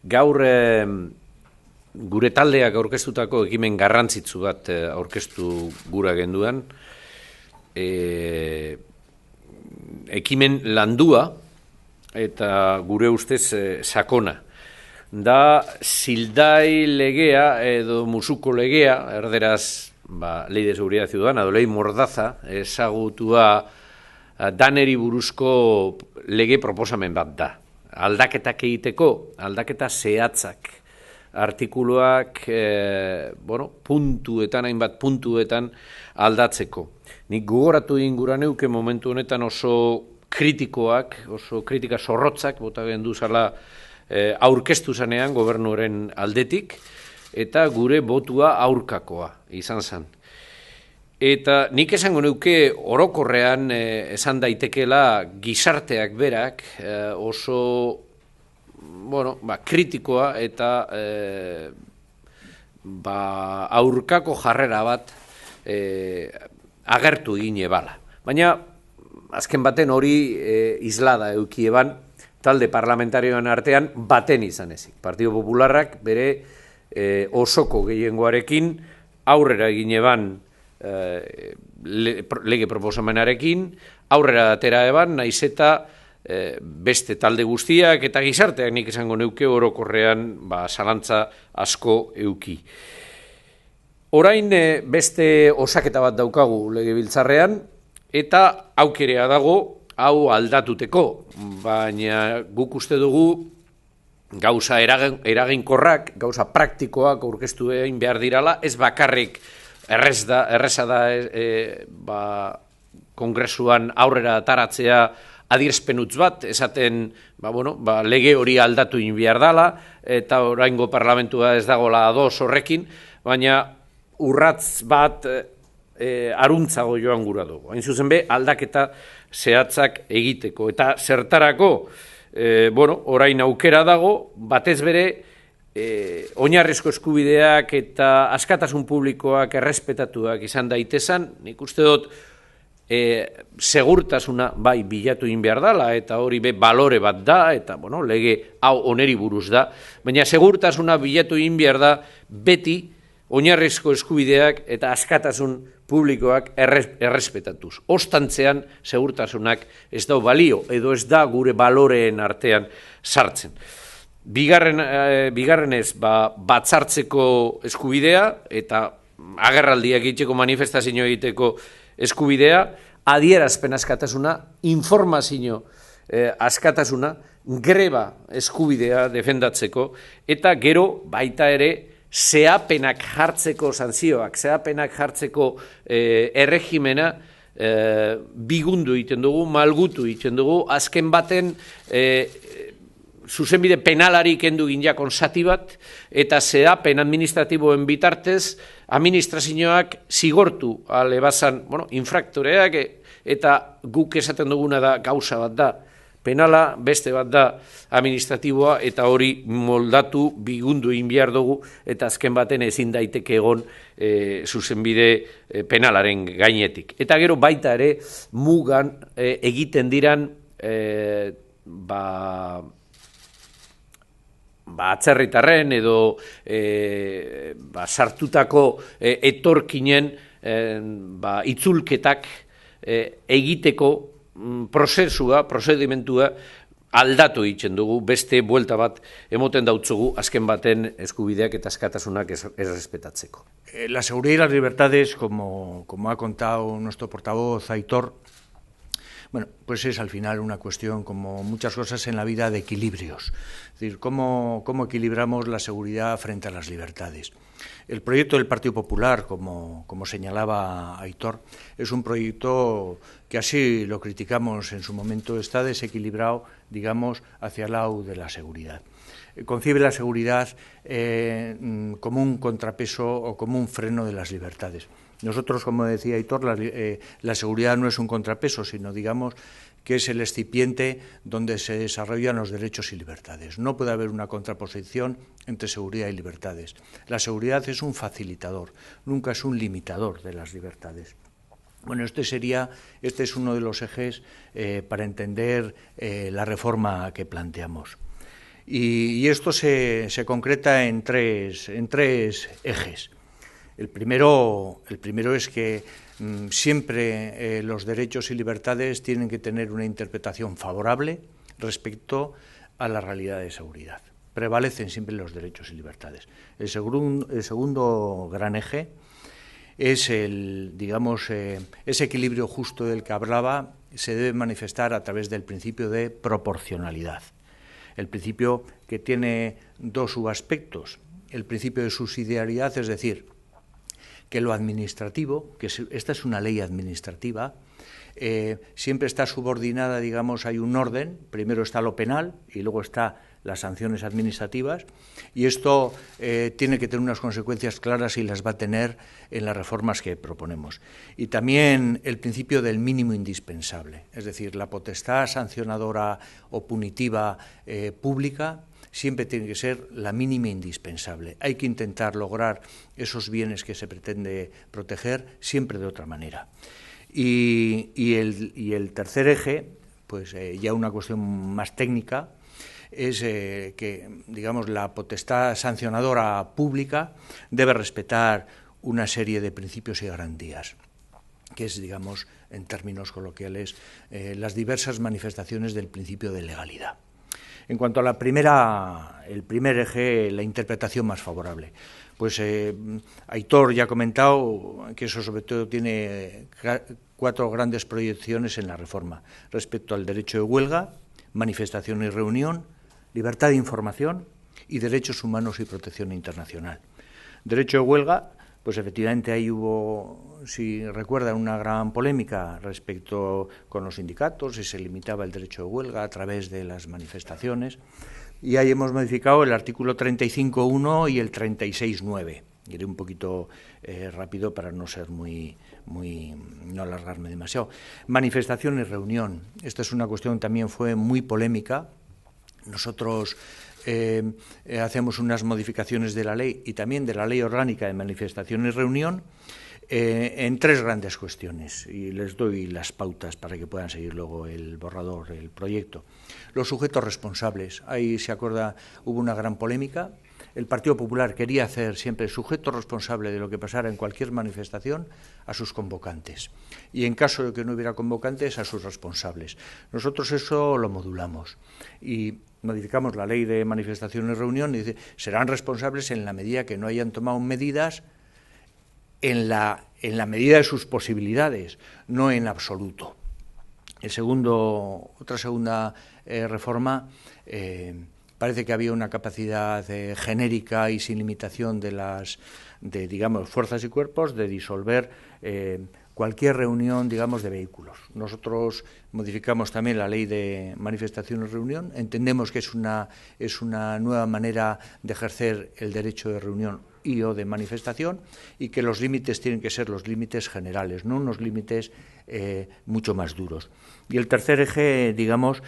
Gaur gure taldeak aurkeztutako ekimen garrantzitsu bat aurkeztu gura genduan. Ekimen landua eta gure ustez sakona. Da zildai legea edo musuko legea, erderaz Ley de Seguridad Ciudadana, edo Ley Mordaza, ezagutua daneri buruzko lege proposamen bat da. Aldaketak egiteko, aldaketa zehatzak, artikuluak puntuetan, hainbat puntuetan aldatzeko. Nik gogoratu ingura neuke momentu honetan oso kritikoak, oso kritika zorrotzak, bota gendu zala aurkeztu zanean gobernuaren aldetik, eta gure botua aurkakoa izan zen. Eta nik esango neuke orokorrean esan daitekela gizarteak berak oso kritikoa eta aurkako jarrera bat agertu egine bala. Baina azken baten hori islada eukieban talde parlamentarioen artean baten izan ezik. Partido Popularrak bere osoko gehiengoarekin aurrera egin eban lege proposamenarekin, aurrera atera eban, naiz eta beste talde guztiak eta gizarteak nik esango neuke orokorrean zalantza asko euki. Orain beste osaketa bat daukagu legebiltzarrean eta aukerea dago hau aldatuteko, baina guk uste dugu gauza eraginkorrak, gauza praktikoak aurkeztu egin behar dirala, ez bakarrik erreza da kongresuan aurrera ataratzea adierazpenutz bat, esaten lege hori aldatu egin behar dela, eta oraingo parlamentua ez dagoela ados horrekin, baina urratz bat aruntzago joan gura dugu. Hain zuzen be, aldaketa zehatzak egiteko. Eta zertarako, orain aukera dago, batez bere, oinarrizko eskubideak eta askatasun publikoak errespetatuak izan daitezan, nik uste dut segurtasuna bai bilatu egin behar dela, eta hori be balore bat da, eta lege hau oneri buruz da, baina segurtasuna bilatu egin behar da beti oinarrizko eskubideak eta askatasun publikoak errespetatuz. Ostantzean segurtasunak ez da balio, edo ez da gure baloreen artean sartzen. Bigarrenez, batzartzeko eskubidea eta agerraldiak egiteko, manifestazio egiteko eskubidea, adierazpen askatasuna, informazio askatasuna, greba eskubidea defendatzeko, eta gero baita ere zehapenak jartzeko sanzioak, zehapenak jartzeko erregimena bigundu egiten dugu, malgutu egiten dugu, azken baten zuzenbide penalari kendu ginjakon zati bat, eta zehapen administratiboen bitartez, administrazioak zigortu alebazan infraktoreak, eta guk esaten duguna da gauza bat da. Penala beste bat da administratiboa, eta hori moldatu bigundu egin behar dugu, eta azken baten ezin daiteke egon zuzenbide penalaren gainetik. Eta gero baita ere mugan egiten diran atzerritarren edo sartutako etorkinen itzulketak egiteko prozedimentua aldatu egiten dugu, beste buelta bat emoten dautzugu azken baten eskubideak eta askatasunak errespetatzeko. La seguridad y las libertades, como ha contado nuestro portavoz Aitor, pues es al final una cuestión, como muchas cosas en la vida, de equilibrios. Es decir, cómo equilibramos la seguridad frente a las libertades. El proyecto del Partido Popular, como señalaba Aitor, es un proyecto que así lo criticamos en su momento, está desequilibrado, digamos, hacia el lado de la seguridad. Concibe la seguridad como un contrapeso o como un freno de las libertades. Nosotros, como decía Aitor, la seguridad no es un contrapeso, sino, digamos, que es el excipiente donde se desarrollan los derechos y libertades. No puede haber una contraposición entre seguridad y libertades. La seguridad es un facilitador, nunca es un limitador de las libertades. Bueno, este es uno de los ejes para entender la reforma que planteamos. Y esto se concreta en tres ejes. El primero es que siempre los derechos y libertades tienen que tener una interpretación favorable respecto a la realidad de seguridad. Prevalecen siempre los derechos y libertades. El segundo gran eje es ese equilibrio justo del que hablaba, se debe manifestar a través del principio de proporcionalidad. El principio que tiene dos subaspectos. El principio de subsidiariedad, es decir, que lo administrativo, esta es una ley administrativa, siempre está subordinada, digamos, hay un orden, primero está lo penal y luego está las sanciones administrativas, y esto tiene que tener unas consecuencias claras y las va a tener en las reformas que proponemos. Y también el principio del mínimo indispensable, es decir, la potestad sancionadora o punitiva pública siempre tiene que ser la mínima indispensable. Hay que intentar lograr esos bienes que se pretende proteger siempre de otra manera. Y el tercer eje, pues ya una cuestión más técnica, es que, digamos, la potestad sancionadora pública debe respetar una serie de principios y garantías, que es, digamos, en términos coloquiales, las diversas manifestaciones del principio de legalidad. En cuanto a el primer eje, la interpretación más favorable, pues Aitor ya ha comentado que eso sobre todo tiene 4 grandes proyecciones en la reforma, respecto al derecho de huelga, manifestación y reunión, libertad de información y derechos humanos y protección internacional. Derecho de huelga, pues efectivamente ahí hubo, si recuerdan, una gran polémica respecto con los sindicatos, y se limitaba el derecho de huelga a través de las manifestaciones, y ahí hemos modificado el artículo 35.1 y el 36.9. Iré un poquito rápido para no ser no alargarme demasiado. Manifestación y reunión. Esta es una cuestión que también fue muy polémica. Nosotros hacemos unas modificaciones de la ley y también de la ley orgánica de manifestación y reunión en 3 grandes cuestiones, y les doy las pautas para que puedan seguir luego el borrador, el proyecto. Los sujetos responsables, ahí se acuerda, hubo una gran polémica. El Partido Popular quería hacer siempre sujeto responsable de lo que pasara en cualquier manifestación a sus convocantes, y en caso de que no hubiera convocantes, a sus responsables. Nosotros eso lo modulamos y modificamos la ley de manifestación y reunión y dice, serán responsables en la medida que no hayan tomado medidas en la medida de sus posibilidades, no en absoluto. Otra segunda reforma, parece que había una capacidad genérica y sin limitación de digamos, fuerzas y cuerpos de disolver cualquier reunión, digamos, de vehículos. Nosotros modificamos también la ley de manifestación y reunión. Entendemos que es una nueva manera de ejercer el derecho de reunión y o de manifestación, y que los límites tienen que ser los límites generales, no unos límites mucho más duros. Y el tercer eje, digamos,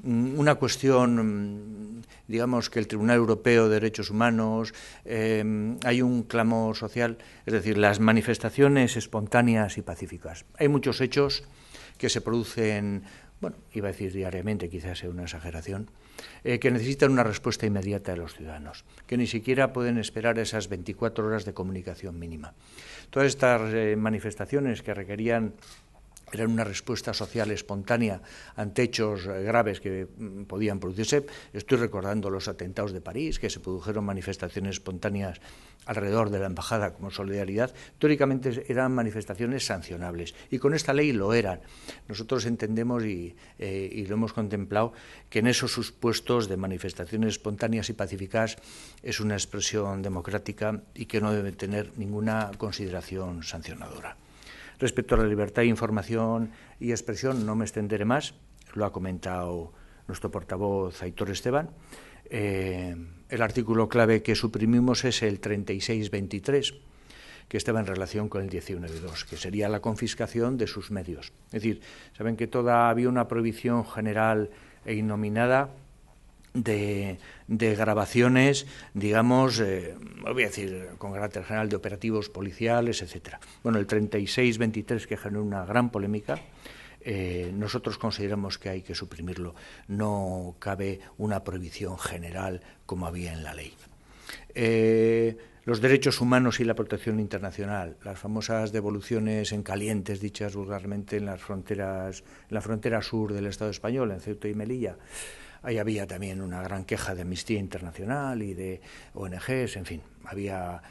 una cuestión, digamos, que el Tribunal Europeo de Derechos Humanos, hay un clamor social, es decir, las manifestaciones espontáneas y pacíficas. Hay muchos hechos que se producen, bueno, iba a decir diariamente, quizás sea una exageración, que necesitan una respuesta inmediata de los ciudadanos, que ni siquiera pueden esperar esas 24 horas de comunicación mínima. Todas estas manifestaciones que eran una respuesta social espontánea ante hechos graves que podían producirse. Estoy recordando los atentados de París, que se produjeron manifestaciones espontáneas alrededor de la embajada como solidaridad. Teóricamente eran manifestaciones sancionables, y con esta ley lo eran. Nosotros entendemos y lo hemos contemplado, que en esos supuestos de manifestaciones espontáneas y pacíficas es una expresión democrática y que no debe tener ninguna consideración sancionadora. Respecto a la libertad de información y expresión, no me extenderé más, lo ha comentado nuestro portavoz Aitor Esteban. El artículo clave que suprimimos es el 36.23, que estaba en relación con el 19.2, que sería la confiscación de sus medios. Es decir, saben que había una prohibición general e innominada de grabaciones, digamos, voy a decir con carácter general, de operativos policiales, etcétera. Bueno, el 36-23, que generó una gran polémica, nosotros consideramos que hay que suprimirlo. No cabe una prohibición general como había en la ley. Los derechos humanos y la protección internacional, las famosas devoluciones en calientes, dichas vulgarmente en la frontera sur del Estado español, en Ceuta y Melilla. Ahí había también una gran queja de Amnistía Internacional y de ONGs, en fin, había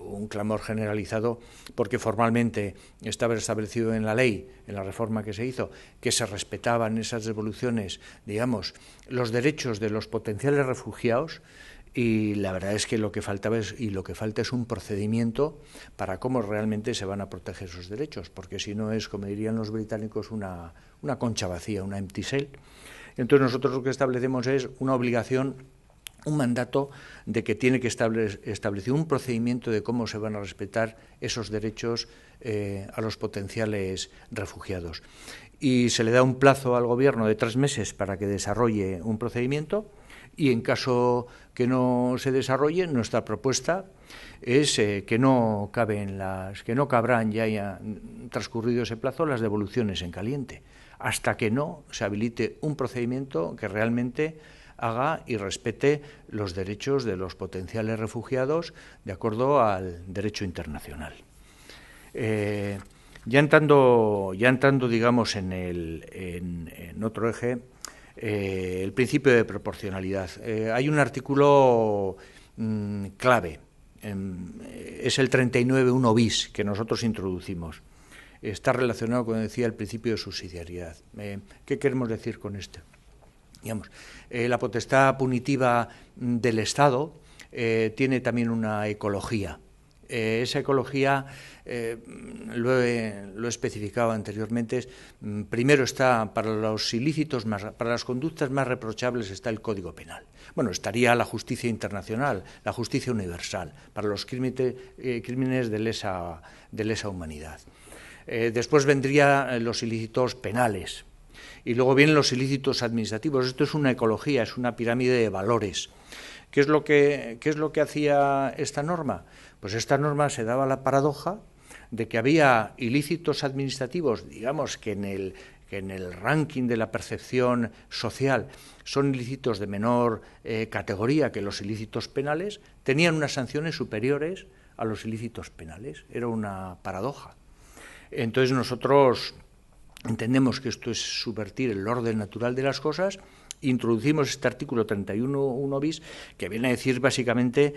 un clamor generalizado porque formalmente estaba establecido en la ley, en la reforma que se hizo, que se respetaban esas devoluciones, digamos, los derechos de los potenciales refugiados. Y la verdad es que lo que falta es un procedimiento para cómo realmente se van a proteger esos derechos, porque si no es, como dirían los británicos, una concha vacía, una empty shell. Entonces nosotros lo que establecemos es una obligación, un mandato de que tiene que establecer un procedimiento de cómo se van a respetar esos derechos a los potenciales refugiados. Y se le da un plazo al Gobierno de 3 meses para que desarrolle un procedimiento. Y en caso que no se desarrolle, nuestra propuesta es que no cabrán ya haya transcurrido ese plazo las devoluciones en caliente, hasta que no se habilite un procedimiento que realmente haga y respete los derechos de los potenciales refugiados de acuerdo al derecho internacional. Ya entrando, digamos, en otro eje, el principio de proporcionalidad. Hay un artículo clave, es el 39.1 bis, que nosotros introducimos. Está relacionado, como decía, el principio de subsidiariedad. ¿Qué queremos decir con esto? Digamos, la potestad punitiva del Estado tiene también una ecología. Esa ecología, lo he especificado anteriormente, primero está para los ilícitos, para las conductas más reprochables está el Código Penal. Bueno, estaría la justicia internacional, la justicia universal, para los crímenes de lesa humanidad. Después vendrían los ilícitos penales y luego vienen los ilícitos administrativos. Esto es una ecología, es una pirámide de valores. ¿Qué es lo que hacía esta norma? Pues esta norma se daba la paradoja de que había ilícitos administrativos, digamos, que en el ranking de la percepción social son ilícitos de menor categoría que los ilícitos penales, tenían unas sanciones superiores a los ilícitos penales. Era una paradoja. Entonces nosotros entendemos que esto es subvertir el orden natural de las cosas. Introducimos este artículo 31.1 bis, que viene a decir básicamente,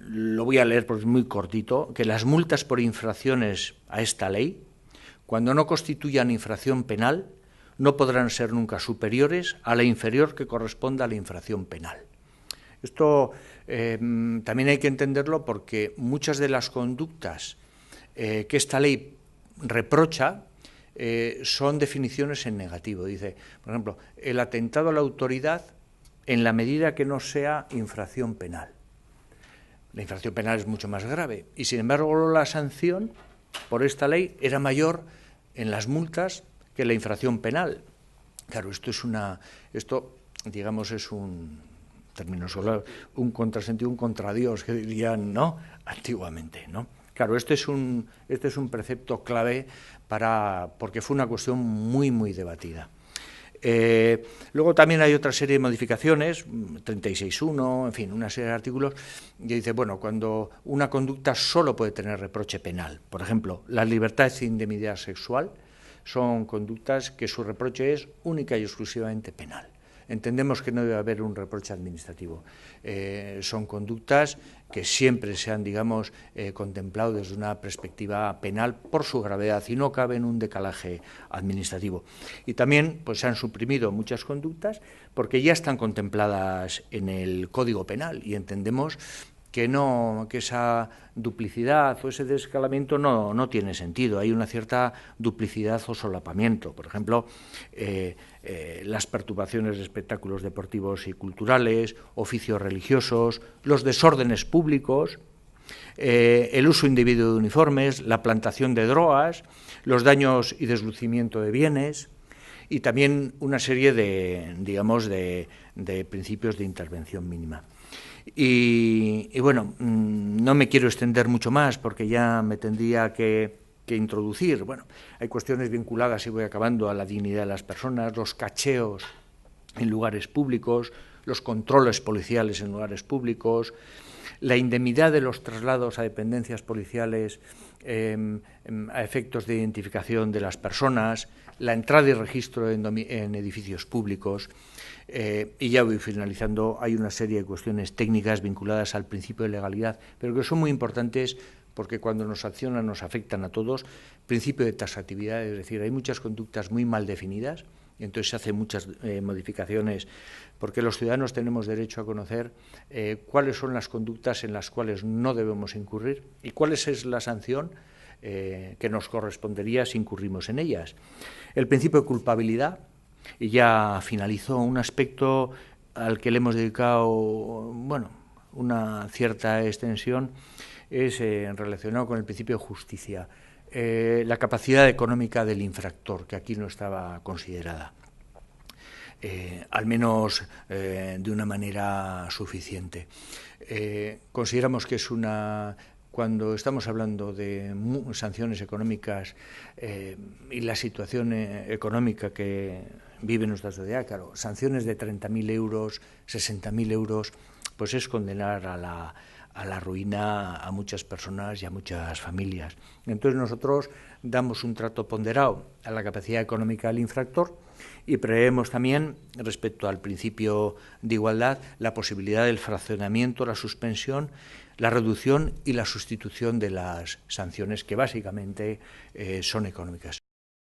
lo voy a leer porque es muy cortito, que las multas por infracciones a esta ley, cuando no constituyan infracción penal, no podrán ser nunca superiores a la inferior que corresponda a la infracción penal. Esto también hay que entenderlo porque muchas de las conductas que esta ley reprocha son definiciones en negativo. Dice, por ejemplo, el atentado a la autoridad en la medida que no sea infracción penal. La infracción penal es mucho más grave y, sin embargo, la sanción por esta ley era mayor en las multas que la infracción penal. Claro, esto digamos, es un término solo, un contrasentido, un contradios, que dirían, ¿no?, antiguamente, ¿no? Claro, este es un precepto clave porque fue una cuestión muy, muy debatida. Luego también hay otra serie de modificaciones, 36.1, en fin, una serie de artículos, que dice, bueno, cuando una conducta solo puede tener reproche penal, por ejemplo, la libertad e indemnidad sexual, son conductas que su reproche es única y exclusivamente penal. Entendemos que no debe haber un reproche administrativo. Son conductas que siempre se han, digamos, contemplado desde una perspectiva penal por su gravedad y no cabe en un decalaje administrativo. Y también pues, se han suprimido muchas conductas porque ya están contempladas en el Código Penal y entendemos que esa duplicidad o ese desescalamiento no tiene sentido. Hay una cierta duplicidad o solapamiento. Por ejemplo, las perturbaciones de espectáculos deportivos y culturales, oficios religiosos, los desórdenes públicos, el uso indebido de uniformes, la plantación de drogas, los daños y deslucimiento de bienes. y también una serie de, digamos, de principios de intervención mínima. Y bueno, no me quiero extender mucho más porque ya me tendría que introducir. Bueno, hay cuestiones vinculadas, y voy acabando, a la dignidad de las personas, los cacheos en lugares públicos, los controles policiales en lugares públicos, la indemnidad de los traslados a dependencias policiales a efectos de identificación de las personas, la entrada y registro en edificios públicos. Y ya voy finalizando, hay una serie de cuestiones técnicas vinculadas al principio de legalidad, pero que son muy importantes porque cuando nos accionan nos afectan a todos. Principio de taxatividad, es decir, hay muchas conductas muy mal definidas, y entonces se hacen muchas modificaciones, porque los ciudadanos tenemos derecho a conocer cuáles son las conductas en las cuales no debemos incurrir y cuál es la sanción que nos correspondería si incurrimos en ellas. El principio de culpabilidad, y ya finalizó, un aspecto al que le hemos dedicado, bueno, una cierta extensión, es relacionado con el principio de justicia. La capacidad económica del infractor, que aquí no estaba considerada, al menos de una manera suficiente. Consideramos que es cuando estamos hablando de sanciones económicas y la situación económica que vive nuestra sociedad, claro, sanciones de 30.000 euros, 60.000 euros, pues es condenar a la ruina a muchas personas y a muchas familias. Entonces nosotros damos un trato ponderado a la capacidad económica del infractor y preveemos también, respecto al principio de igualdad, la posibilidad del fraccionamiento, la suspensión, la reducción y la sustitución de las sanciones, que básicamente son económicas.